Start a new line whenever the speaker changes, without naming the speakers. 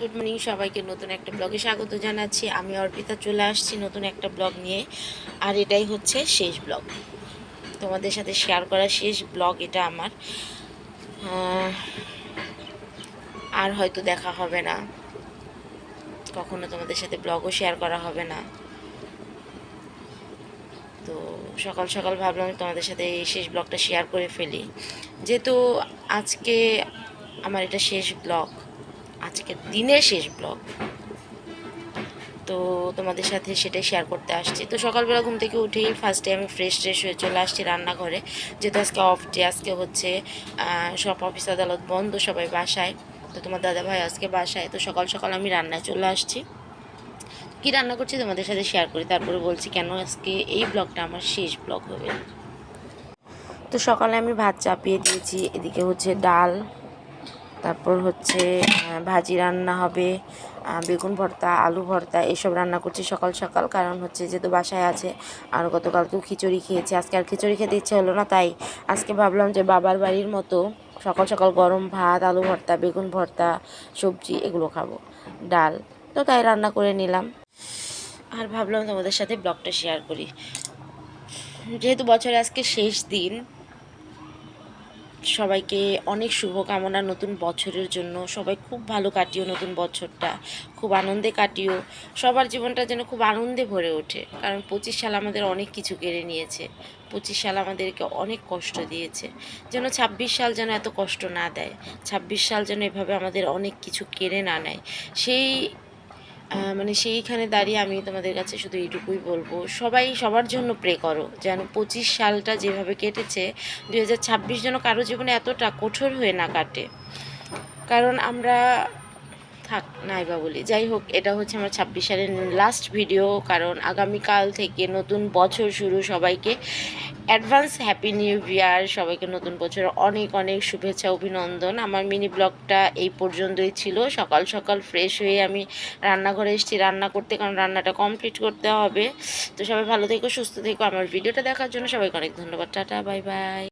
Good morning সবাইকে নতুন একটা ব্লগে স্বাগত জানাচ্ছি। আমি অর্পিতা চলে আসছি নতুন একটা ব্লগ নিয়ে। আর এটাই হচ্ছে শেষ ব্লগ, তোমাদের সাথে শেয়ার করা শেষ ব্লগ এটা আমার। আর হয়তো দেখা হবে না কখনো, তোমাদের সাথে ব্লগও শেয়ার করা হবে না। তো সকাল সকাল ভাবলাম তোমাদের সাথে এই শেষ ব্লগটা শেয়ার করে ফেলি, যেহেতু আজকে আমার এটা শেষ ব্লগ, আজকের দিনের শেষ ব্লগ। তো তোমাদের সাথে সেটাই শেয়ার করতে আসছি। তো সকালবেলা ঘুম থেকে উঠেই ফার্স্টে আমি ফ্রেশ হয়ে চলে আসছি রান্নাঘরে, যেহেতু আজকে অফ ডে। আজকে হচ্ছে সব অফিস আদালত বন্ধ, সবাই বাসায়। তো তোমার দাদাভাই আজকে বাসায়। তো সকাল সকাল আমি রান্নায় চলে আসছি। কী রান্না করছি তোমাদের সাথে শেয়ার করি, তারপরে বলছি কেন আজকে এই ব্লগটা আমার শেষ ব্লগ হবে। তো সকালে আমি ভাত চাপিয়ে দিয়েছি, এদিকে হচ্ছে ডাল, তারপর হচ্ছে ভাজি রান্না হবে, বেগুন ভর্তা, আলু ভর্তা, এসব রান্না করছি সকাল সকাল। কারণ হচ্ছে যেহেতু বাসায় আছে, আর গতকালকেও খিচুড়ি খেয়েছি, আজকে আর খিচুড়ি খেতে ইচ্ছে হলো না। তাই আজকে ভাবলাম যে বাবার বাড়ির মতো সকাল সকাল গরম ভাত, আলু ভর্তা, বেগুন ভর্তা, সবজি এগুলো খাবো, ডাল। তো তাই রান্না করে নিলাম, আর ভাবলাম তোমাদের সাথে ব্লগটা শেয়ার করি। যেহেতু বছরে আজকে শেষ দিন, সবাইকে অনেক শুভকামনা নতুন বছরের জন্য। সবাই খুব ভালো কাটিও নতুন বছরটা, খুব আনন্দে কাটিও। সবার জীবনটা যেন খুব আনন্দে ভরে ওঠে, কারণ 25 সাল আমাদের অনেক কিছু কেড়ে নিয়েছে। 25 সাল আমাদেরকে অনেক কষ্ট দিয়েছে, যেন 26 সাল যেন এত কষ্ট না দেয়। 26 সাল যেন এভাবে আমাদের অনেক কিছু কেড়ে না নেয়। সেই সেইখানে দাঁড়িয়ে আমি তোমাদের কাছে শুধু এইটুকুই বলবো, সবাই সবার জন্য প্রে করো যেন 25 সালটা যেভাবে কেটেছে, 2026 যেন কারো জীবনে এতটা কঠোর হয়ে না কাটে। কারণ আমরা থাক নাইবা বলি, যাই হোক, এটা হচ্ছে আমার 26 সালের লাস্ট ভিডিও। কারণ আগামীকাল থেকে নতুন বছর শুরু। সবাইকে অ্যাডভান্স হ্যাপি নিউ ইয়ার, সবাইকে নতুন বছর অনেক অনেক শুভেচ্ছা, অভিনন্দন। আমার মিনি ব্লগটা এই পর্যন্তই ছিল। সকাল সকাল ফ্রেশ হয়ে আমি রান্নাঘরে এসেছি রান্না করতে, কারণ রান্নাটা কমপ্লিট করতে হবে। তো সবাই ভালো থেকো, সুস্থ থেকো। আমার ভিডিওটা দেখার জন্য সবাইকে অনেক ধন্যবাদ। Tata, bye bye.